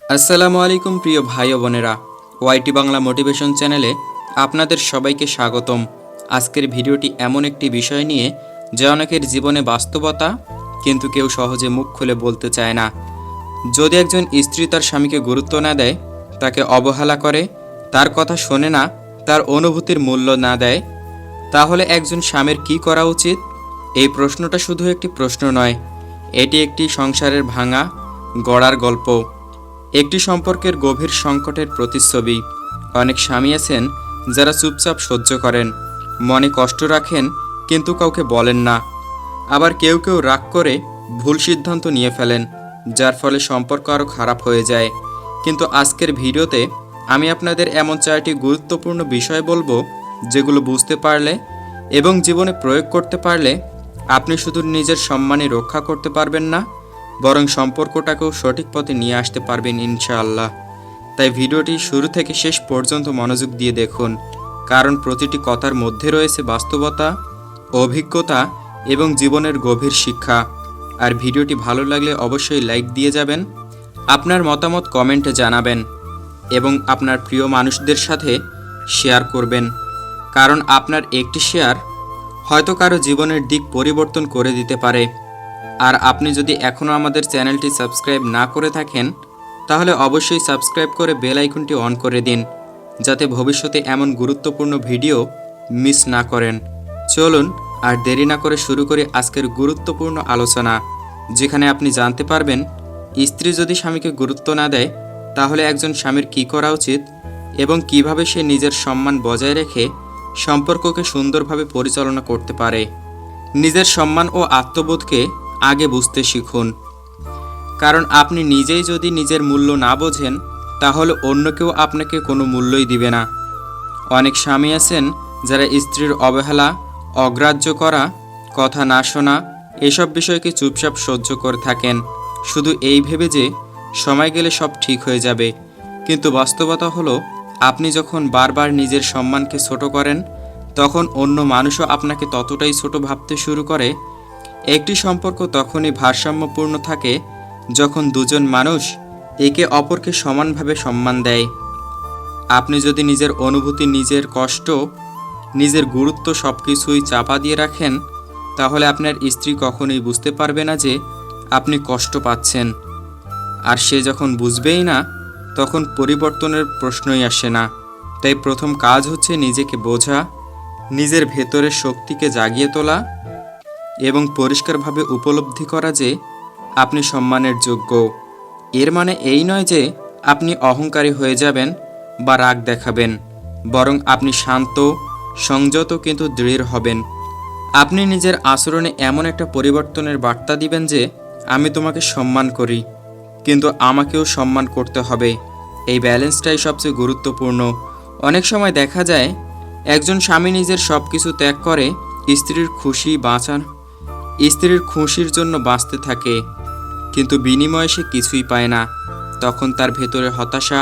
আসসালামু আলাইকুম প্রিয় ভাই ও বোনেরা, ওয়াইটি বাংলা মোটিভেশন চ্যানেলে আপনাদের সবাইকে স্বাগতম। আজকের ভিডিওটি এমন একটি বিষয় নিয়ে যা অনেকের জীবনে বাস্তবতা, কিন্তু কেউ সহজে মুখ খুলে বলতে চায় না। যদি একজন স্ত্রী তার স্বামীকে গুরুত্ব না দেয়, তাকে অবহেলা করে, তার কথা শোনে না, তার অনুভূতির মূল্য না দেয়, তাহলে একজন স্বামীর কী করা উচিত? এই প্রশ্নটা শুধু একটি প্রশ্ন নয়, এটি একটি সংসারের ভাঙা গড়ার গল্প, একটি সম্পর্কের গভীর সংকটের প্রতিচ্ছবি। অনেক স্বামী আছেন যারা চুপচাপ সহ্য করেন, মনে কষ্ট রাখেন, কিন্তু কাউকে বলেন না। আবার কেউ কেউ রাগ করে ভুল সিদ্ধান্ত নিয়ে ফেলেন, যার ফলে সম্পর্ক আরও খারাপ হয়ে যায়। কিন্তু আজকের ভিডিওতে আমি আপনাদের এমন 4টি গুরুত্বপূর্ণ বিষয় বলবো, যেগুলো বুঝতে পারলে এবং জীবনে প্রয়োগ করতে পারলে আপনি শুধু নিজের সম্মানই রক্ষা করতে পারবেন না, বরং সম্পর্কটাকেও সঠিক পথে নিয়ে আসতে পারবেন ইনশাআল্লাহ। তাই ভিডিওটি শুরু থেকে শেষ পর্যন্ত মনোযোগ দিয়ে দেখুন, কারণ প্রতিটি কথার মধ্যে রয়েছে বাস্তবতা, অভিজ্ঞতা এবং জীবনের গভীর শিক্ষা। আর ভিডিওটি ভালো লাগলে অবশ্যই লাইক দিয়ে যাবেন, আপনার মতামত কমেন্টে জানাবেন এবং আপনার প্রিয় মানুষদের সাথে শেয়ার করবেন, কারণ আপনার একটি শেয়ার হয়তো কারো জীবনের দিক পরিবর্তন করে দিতে পারে। আর আপনি যদি এখনও আমাদের চ্যানেলটি সাবস্ক্রাইব না করে থাকেন, তাহলে অবশ্যই সাবস্ক্রাইব করে বেল আইকনটি অন করে দিন, যাতে ভবিষ্যতে এমন গুরুত্বপূর্ণ ভিডিও মিস না করেন। চলুন আর দেরি না করে শুরু করি আজকের গুরুত্বপূর্ণ আলোচনা, যেখানে আপনি জানতে পারবেন স্ত্রী যদি স্বামীকে গুরুত্ব না দেয়, তাহলে একজন স্বামীর কী করা উচিত এবং কিভাবে সে নিজের সম্মান বজায় রেখে সম্পর্ককে সুন্দরভাবে পরিচালনা করতে পারে। নিজের সম্মান ও আত্মবোধকে আগে বুঝতে শিখুন, কারণ আপনি নিজেই যদি নিজের মূল্য না বোঝেন, তাহলে অন্য কেউ আপনাকে কোনো মূল্যই দিবে না। অনেক স্বামী আছেন যারা স্ত্রীর অবহেলা, অগ্রাহ্য করা, কথা না শোনা এসব বিষয়কে চুপচাপ সহ্য করে থাকেন, শুধু এই ভেবে যে সময় গেলে সব ঠিক হয়ে যাবে। কিন্তু বাস্তবতা হলো, আপনি যখন বারবার নিজের সম্মানকে ছোট করেন, তখন অন্য মানুষও আপনাকে ততটাই ছোট ভাবতে শুরু করে। একটি সম্পর্ক তখনই ভারসাম্যপূর্ণ থাকে যখন দুজন মানুষ একে অপরকে সমানভাবে সম্মান দেয়। আপনি যদি নিজের অনুভূতি, নিজের কষ্ট, নিজের গুরুত্ব সব কিছুই চাপা দিয়ে রাখেন, তাহলে আপনার স্ত্রী কখনোই বুঝতে পারবে না যে আপনি কষ্ট পাচ্ছেন। আর সে যখন বুঝবেই না, তখন পরিবর্তনের প্রশ্নই আসে না। তাই প্রথম কাজ হচ্ছে নিজেকে বোঝা, নিজের ভেতরের শক্তিকে জাগিয়ে তোলা এবং পরিষ্কারভাবে উপলব্ধি করা যে আপনি সম্মানের যোগ্য। এর মানে এই নয় যে আপনি অহংকারী হয়ে যাবেন বা রাগ দেখাবেন, বরং আপনি শান্ত, সংযত কিন্তু দৃঢ় হবেন। আপনি নিজের আচরণে এমন একটা পরিবর্তনের বার্তা দিবেন যে আমি তোমাকে সম্মান করি, কিন্তু আমাকেও সম্মান করতে হবে। এই ব্যালেন্সটাই সবচেয়ে গুরুত্বপূর্ণ। অনেক সময় দেখা যায় একজন স্বামী নিজের সব কিছু ত্যাগ করে স্ত্রীর খুশির জন্য বাঁচতে থাকে, কিন্তু বিনিময়ে সে কিছুই পায় না। তখন তার ভেতরে হতাশা,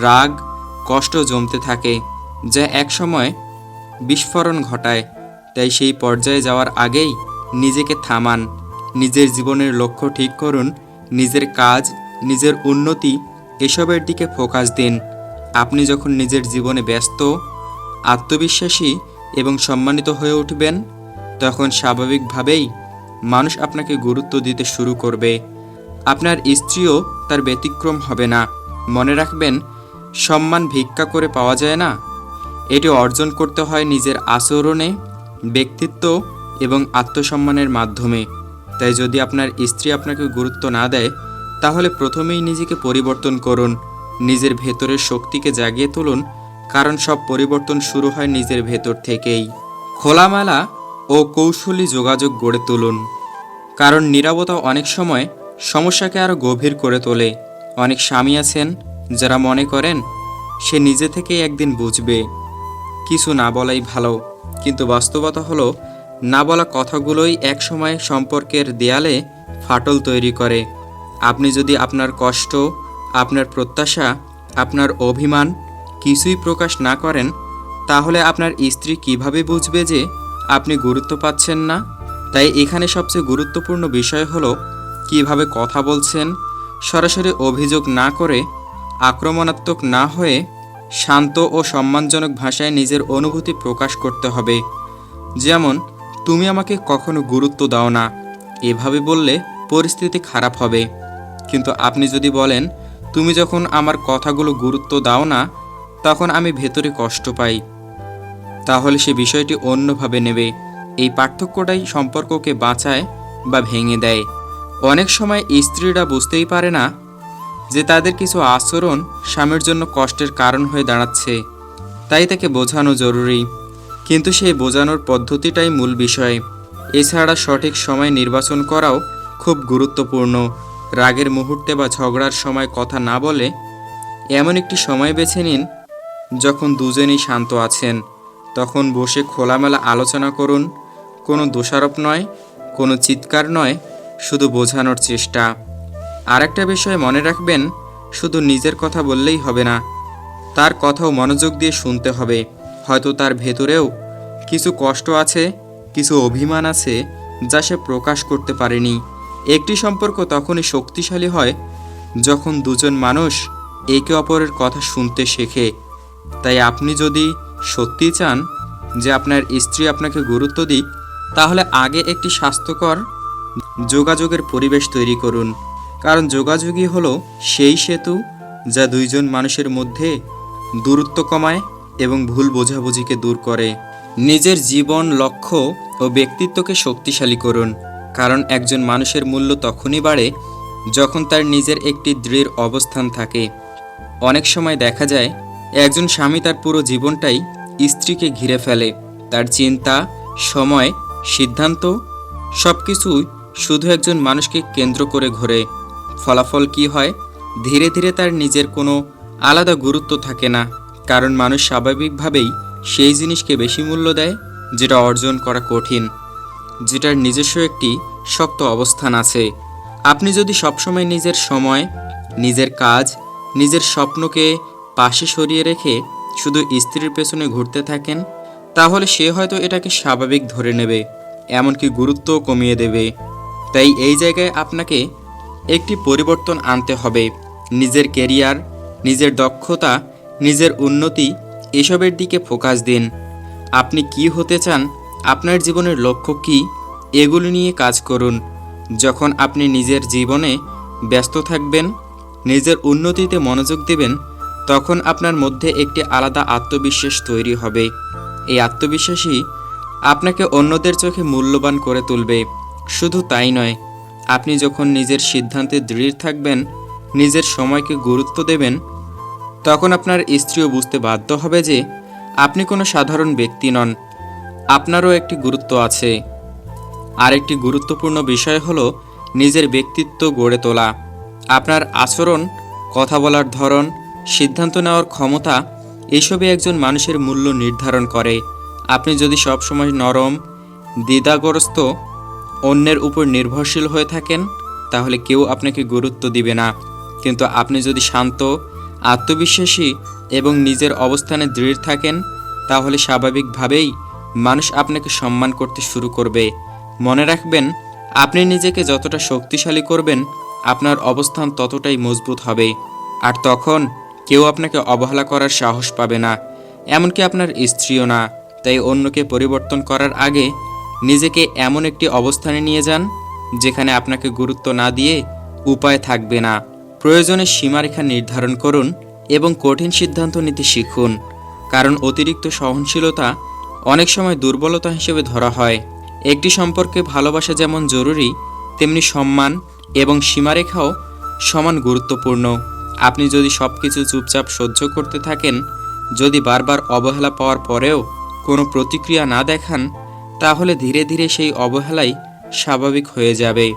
রাগ, কষ্ট জমতে থাকে, যা একসময় বিস্ফোরণ ঘটায়। তাই সেই পর্যায়ে যাওয়ার আগেই নিজেকে থামান, নিজের জীবনের লক্ষ্য ঠিক করুন, নিজের কাজ, নিজের উন্নতি এসবের দিকে ফোকাস দিন। আপনি যখন নিজের জীবনে ব্যস্ত, আত্মবিশ্বাসী এবং সম্মানিত হয়ে উঠবেন, তখন স্বাভাবিকভাবেই মানুষ আপনাকে গুরুত্ব দিতে শুরু করবে। আপনার স্ত্রীও তার ব্যতিক্রম হবে না। মনে রাখবেন, সম্মান ভিক্ষা করে পাওয়া যায় না, এটি অর্জন করতে হয় নিজের আচরণে, ব্যক্তিত্ব এবং আত্মসম্মানের মাধ্যমে। তাই যদি আপনার স্ত্রী আপনাকে গুরুত্ব না দেয়, তাহলে প্রথমেই নিজেকে পরিবর্তন করুন, নিজের ভেতরের শক্তিকে জাগিয়ে তুলুন, কারণ সব পরিবর্তন শুরু হয় নিজের ভেতর থেকেই। খোলামেলা ও কৌশলী যোগাযোগ গড়ে তুলুন, কারণ নীরবতা অনেক সময় সমস্যাকে আরও গভীর করে তোলে। অনেক স্বামী আছেন যারা মনে করেন সে নিজে থেকেই একদিন বুঝবে, কিছু না বলাই ভালো। কিন্তু বাস্তবতা হলো, না বলা কথাগুলোই একসময় সম্পর্কের দেয়ালে ফাটল তৈরি করে। আপনি যদি আপনার কষ্ট, আপনার প্রত্যাশা, আপনার অভিমান কিছুই প্রকাশ না করেন, তাহলে আপনার স্ত্রী কিভাবে বুঝবে যে আপনি গুরুত্ব পাচ্ছেন না? তাই এখানে সবচেয়ে গুরুত্বপূর্ণ বিষয় হলো কিভাবে কথা বলছেন। সরাসরি অভিযোগ না করে আক্রমণাত্মক না হয়ে শান্ত ও সম্মানজনক ভাষায় নিজের অনুভূতি প্রকাশ করতে হবে। যেমন, তুমি আমাকে কখনো গুরুত্ব দাও না, এভাবে বললে পরিস্থিতি খারাপ হবে। কিন্তু আপনি যদি বলেন, তুমি যখন আমার কথাগুলো গুরুত্ব দাও না, তখন আমি ভেতরে কষ্ট পাই, তাহলে সে বিষয়টি অন্যভাবে নেবে। এই পার্থক্যটাই সম্পর্ককে বাঁচায় বা ভেঙে দেয়। অনেক সময় স্ত্রীরা বুঝতেই পারে না যে তাদের কিছু আচরণ স্বামীর জন্য কষ্টের কারণ হয়ে দাঁড়াচ্ছে, তাই তাকে বোঝানো জরুরি। কিন্তু সেই বোঝানোর পদ্ধতিটাই মূল বিষয়। এছাড়া সঠিক সময় নির্বাচন করাও খুব গুরুত্বপূর্ণ। রাগের মুহূর্তে বা ঝগড়ার সময় কথা না বলে এমন একটি সময় বেছে নিন যখন দুজনেই শান্ত আছেন। তখন বসে খোলামেলা আলোচনা করুন। কোনো দোষারোপ নয়, কোনো চিৎকার নয়, শুধু বোঝানোর চেষ্টা। আর একটা বিষয় মনে রাখবেন, শুধু নিজের কথা বললেই হবে না, তার কথাও মনোযোগ দিয়ে শুনতে হবে। হয়তো তার ভেতরেও কিছু কষ্ট আছে, কিছু অভিমান আছে যা সে প্রকাশ করতে পারেনি। একটি সম্পর্ক তখনই শক্তিশালী হয় যখন দুজন মানুষ একে অপরের কথা শুনতে শেখে। তাই আপনি যদি সত্যি চান যে আপনার স্ত্রী আপনাকে গুরুত্ব দিক, তাহলে আগে একটি স্বাস্থ্যকর যোগাযোগের পরিবেশ তৈরি করুন। কারণ যোগাযোগই হলো সেই সেতু যা দুইজন মানুষের মধ্যে দূরত্ব কমায় এবং ভুল বোঝাবুঝিকে দূর করে। নিজের জীবন, লক্ষ্য ও ব্যক্তিত্বকে শক্তিশালী করুন। কারণ একজন মানুষের মূল্য তখনই বাড়ে যখন তার নিজের একটি দৃঢ় অবস্থান থাকে। অনেক সময় দেখা যায় একজন স্বামী তার পুরো জীবনটাই স্ত্রীকে ঘিরে ফেলে। তার চিন্তা, সময়, সিদ্ধান্ত সবকিছুই শুধু একজন মানুষকে কেন্দ্র করে ঘোরে। ফলাফল কি হয়? ধীরে ধীরে তার নিজের কোনো আলাদা গুরুত্ব থাকে না। কারণ মানুষ স্বাভাবিকভাবেই সেই জিনিসকে বেশি মূল্য দেয় যেটা অর্জন করা কঠিন, যেটার নিজস্ব একটি শক্ত অবস্থান আছে। আপনি যদি সবসময় নিজের সময়, নিজের কাজ, নিজের স্বপ্নকে পাশে সরিয়ে রেখে শুধু স্ত্রীর পেছনে ঘুরতে থাকেন, তাহলে সে হয়তো এটাকে স্বাভাবিক ধরে নেবে, এমনকি গুরুত্বও কমিয়ে দেবে। তাই এই জায়গায় আপনাকে একটি পরিবর্তন আনতে হবে। নিজের কেরিয়ার, নিজের দক্ষতা, নিজের উন্নতি এসবের দিকে ফোকাস দিন। আপনি কি হতে চান, আপনার জীবনের লক্ষ্য কি, এগুলো নিয়ে কাজ করুন। যখন আপনি নিজের জীবনে ব্যস্ত থাকবেন, নিজের উন্নতিতে মনোযোগ দেবেন, তখন আপনার মধ্যে একটি আলাদা আত্মবিশ্বাস তৈরি হবে। এই আত্মবিশ্বাসই আপনাকে অন্যদের চোখে মূল্যবান করে তুলবে। শুধু তাই নয়, আপনি যখন নিজের সিদ্ধান্তে দৃঢ় থাকবেন, নিজের সময়কে গুরুত্ব দেবেন, তখন আপনার স্ত্রীও বুঝতে বাধ্য হবে যে আপনি কোনো সাধারণ ব্যক্তি নন, আপনারও একটি গুরুত্ব আছে। আরেকটি গুরুত্বপূর্ণ বিষয় হলো নিজের ব্যক্তিত্ব গড়ে তোলা। আপনার আচরণ, কথা বলার ধরন, সিদ্ধান্ত নেওয়ার ক্ষমতা এসবই একজন মানুষের মূল্য নির্ধারণ করে। আপনি যদি সবসময় নরম, দ্বিধাগ্রস্ত, অন্যের উপর নির্ভরশীল হয়ে থাকেন, তাহলে কেউ আপনাকে গুরুত্ব দিবে না। কিন্তু আপনি যদি শান্ত, আত্মবিশ্বাসী এবং নিজের অবস্থানে দৃঢ় থাকেন, তাহলে স্বাভাবিকভাবেই মানুষ আপনাকে সম্মান করতে শুরু করবে। মনে রাখবেন, আপনি নিজেকে যতটা শক্তিশালী করবেন, আপনার অবস্থান ততটাই মজবুত হবে। আর তখন কেউ আপনাকে অবহেলা করার সাহস পাবে না, এমনকি আপনার স্ত্রীও না। তাই অন্যকে পরিবর্তন করার আগে নিজেকে এমন একটি অবস্থানে নিয়ে যান যেখানে আপনাকে গুরুত্ব না দিয়ে উপায় থাকবে না। প্রয়োজনে সীমারেখা নির্ধারণ করুন এবং কঠিন সিদ্ধান্ত নিতে শিখুন। কারণ অতিরিক্ত সহনশীলতা অনেক সময় দুর্বলতা হিসেবে ধরা হয়। একটি সম্পর্কে ভালোবাসা যেমন জরুরি, তেমনি সম্মান এবং সীমারেখাও সমান গুরুত্বপূর্ণ। আপনি যদি সবকিছু চুপচাপ সহ্য করতে থাকেন, যদি বারবার অবহেলা পাওয়ার পরেও কোনো প্রতিক্রিয়া না দেখান, তাহলে ধীরে ধীরে সেই অবহেলাই স্বাভাবিক হয়ে যাবে।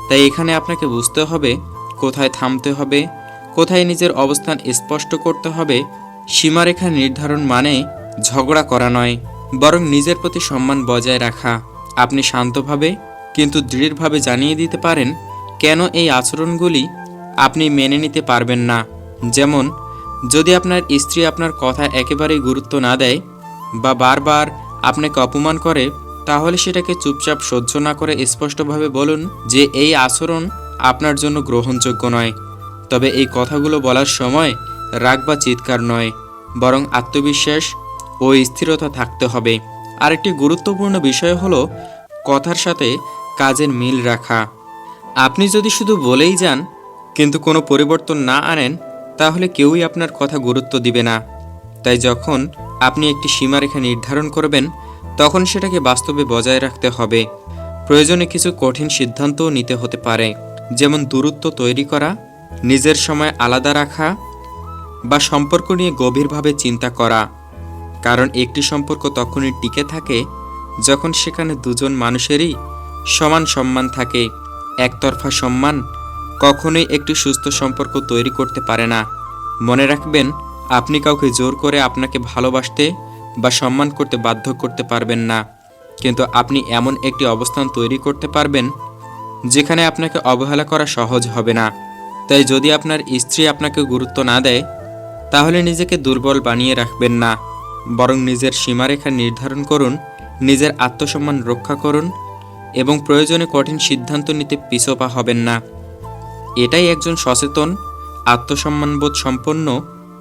তাই এখানে আপনাকে বুঝতে হবে কোথায় থামতে হবে, কোথায় নিজের অবস্থান স্পষ্ট করতে হবে। সীমারেখা নির্ধারণ মানে ঝগড়া করা নয়, বরং নিজের প্রতি সম্মান বজায় রাখা। আপনি শান্তভাবে কিন্তু দৃঢ়ভাবে জানিয়ে দিতে পারেন কেন এই আচরণগুলি আপনি মেনে নিতে পারবেন না। যেমন, যদি আপনার স্ত্রী আপনার কথা একেবারেই গুরুত্ব না দেয় বা বারবার আপনাকে অপমান করে, তাহলে সেটাকে চুপচাপ সহ্য না করে স্পষ্টভাবে বলুন যে এই আচরণ আপনার জন্য গ্রহণযোগ্য নয়। তবে এই কথাগুলো বলার সময় রাগ বা চিৎকার নয়, বরং আত্মবিশ্বাস ও স্থিরতা থাকতে হবে। আরেকটি গুরুত্বপূর্ণ বিষয় হলো কথার সাথে কাজের মিল রাখা। আপনি যদি শুধু বলেই যান কিন্তু কোনো পরিবর্তন না আনেন, তাহলে কেউই আপনার কথা গুরুত্ব দিবে না। তাই যখন আপনি একটি সীমারেখা নির্ধারণ করবেন, তখন সেটাকে বাস্তবে বজায় রাখতে হবে। প্রয়োজনে কিছু কঠিন সিদ্ধান্তও নিতে হতে পারে, যেমন দূরত্ব তৈরি করা, নিজের সময় আলাদা রাখা বা সম্পর্ক নিয়ে গভীরভাবে চিন্তা করা। কারণ একটি সম্পর্ক তখনই টিকে থাকে যখন সেখানে দুজন মানুষেরই সমান সম্মান থাকে। একতরফা সম্মান কখনোই একটি সুস্থ সম্পর্ক তৈরি করতে পারে না। মনে রাখবেন, আপনি কাউকে জোর করে আপনাকে ভালোবাসতে বা সম্মান করতে বাধ্য করতে পারবেন না, কিন্তু আপনি এমন একটি অবস্থান তৈরি করতে পারবেন যেখানে আপনাকে অবহেলা করা সহজ হবে না। তাই যদি আপনার স্ত্রী আপনাকে গুরুত্ব না দেয়, তাহলে নিজেকে দুর্বল বানিয়ে রাখবেন না, বরং নিজের সীমারেখা নির্ধারণ করুন, নিজের আত্মসম্মান রক্ষা করুন এবং প্রয়োজনে কঠিন সিদ্ধান্ত নিতে পিছপা হবেন না। এটাই একজন সচেতন, আত্মসম্মানবোধ সম্পন্ন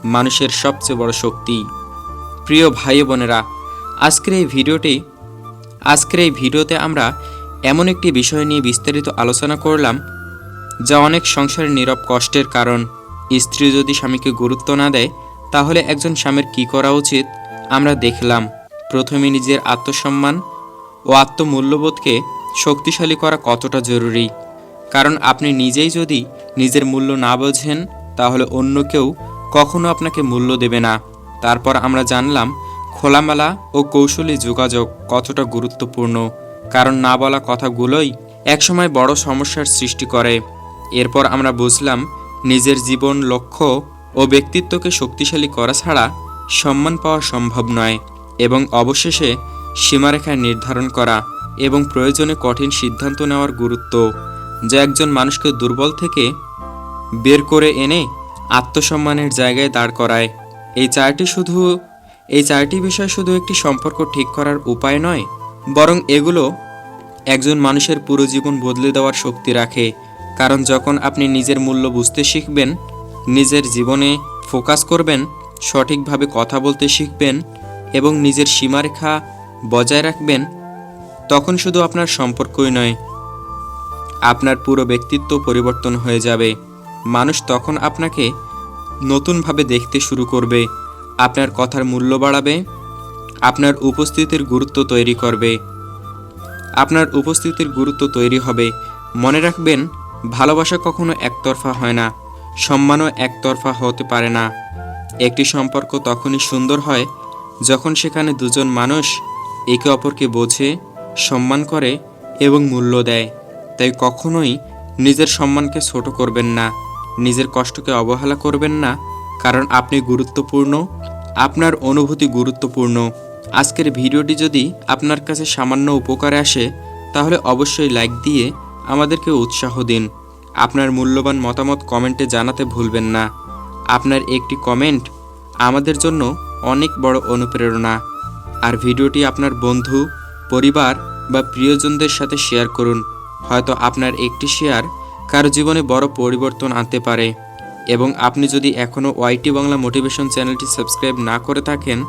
মানুষের সবচেয়ে বড় শক্তি। প্রিয় ভাই বোনেরা, আজকের এই ভিডিওতে আমরা এমন একটি বিষয় নিয়ে বিস্তারিত আলোচনা করলাম যা অনেক সংসারের নীরব কষ্টের কারণ। স্ত্রী যদি স্বামীকে গুরুত্ব না দেয়, তাহলে একজন স্বামীর কী করা উচিত আমরা দেখলাম। প্রথমে নিজের আত্মসম্মান ও আত্মমূল্যবোধকে শক্তিশালী করা কতটা জরুরি। কারণ আপনি নিজেই যদি নিজের মূল্য না বোঝেন, তাহলে অন্য কেউ কখনো আপনাকে মূল্য দেবে না। তারপর আমরা জানলাম খোলামেলা ও কৌশলী যোগাযোগ কতটা গুরুত্বপূর্ণ, কারণ না বলা কথাগুলোই একসময় বড় সমস্যার সৃষ্টি করে। এরপর আমরা বুঝলাম নিজের জীবন, লক্ষ্য ও ব্যক্তিত্বকে শক্তিশালী করা ছাড়া সম্মান পাওয়া সম্ভব নয়। এবং অবশেষে সীমারেখা নির্ধারণ করা এবং প্রয়োজনে কঠিন সিদ্ধান্ত নেওয়ার গুরুত্ব, যা একজন মানুষকে দুর্বল থেকে বের করে এনে আত্মসম্মানের জায়গায় দাঁড় করায়। এই চারটি বিষয় শুধু একটি সম্পর্ক ঠিক করার উপায় নয়, বরং এগুলো একজন মানুষের পুরো জীবন বদলে দেওয়ার শক্তি রাখে। কারণ যখন আপনি নিজের মূল্য বুঝতে শিখবেন, নিজের জীবনে ফোকাস করবেন, সঠিকভাবে কথা বলতে শিখবেন এবং নিজের সীমারেখা বজায় রাখবেন, তখন শুধু আপনার সম্পর্কই নয়, আপনার পুরো ব্যক্তিত্ব পরিবর্তন হয়ে যাবে। মানুষ তখন আপনাকে নতুনভাবে দেখতে শুরু করবে, আপনার কথার মূল্য বাড়াবে, আপনার উপস্থিতির গুরুত্ব তৈরি হবে। মনে রাখবেন, ভালোবাসা কখনো একতরফা হয় না, সম্মানও একতরফা হতে পারে না। একটি সম্পর্ক তখনই সুন্দর হয় যখন সেখানে দুজন মানুষ একে অপরকে বোঝে, সম্মান করে এবং মূল্য দেয়। তাই কখনোই নিজের সম্মানকে ছোট করবেন না, নিজের কষ্টকে অবহেলা করবেন না, কারণ আপনি গুরুত্বপূর্ণ, আপনার অনুভূতি গুরুত্বপূর্ণ। আজকের ভিডিওটি যদি আপনার কাছে সামান্য উপকারে আসে, তাহলে অবশ্যই লাইক দিয়ে আমাদেরকে উৎসাহ দিন। আপনার মূল্যবান মতামত কমেন্টে জানাতে ভুলবেন না। আপনার একটি কমেন্ট আমাদের জন্য অনেক বড় অনুপ্রেরণা। আর ভিডিওটি আপনার বন্ধু, পরিবার বা প্রিয়জনদের সাথে শেয়ার করুন। হয়তো আপনার একটি শেয়ার কারো জীবনে বড় পরিবর্তন আনতে পারে। এবং আপনি যদি এখনও ওয়াইটি বাংলা মোটিভেশন চ্যানেলটি সাবস্ক্রাইব না করে থাকেন,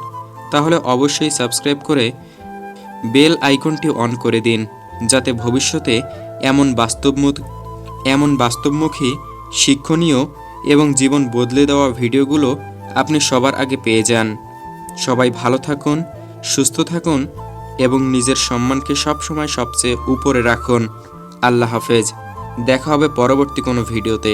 তাহলে অবশ্যই সাবস্ক্রাইব করে বেল আইকনটি অন করে দিন, যাতে ভবিষ্যতে এমন বাস্তবমুখী, শিক্ষণীয় এবং জীবন বদলে দেওয়া ভিডিওগুলো আপনি সবার আগে পেয়ে যান। সবাই ভালো থাকুন, সুস্থ থাকুন এবং নিজের সম্মানকে সবসময় সবচেয়ে উপরে রাখুন। আল্লাহ হাফেজ। দেখা হবে পরবর্তী কোনো ভিডিওতে।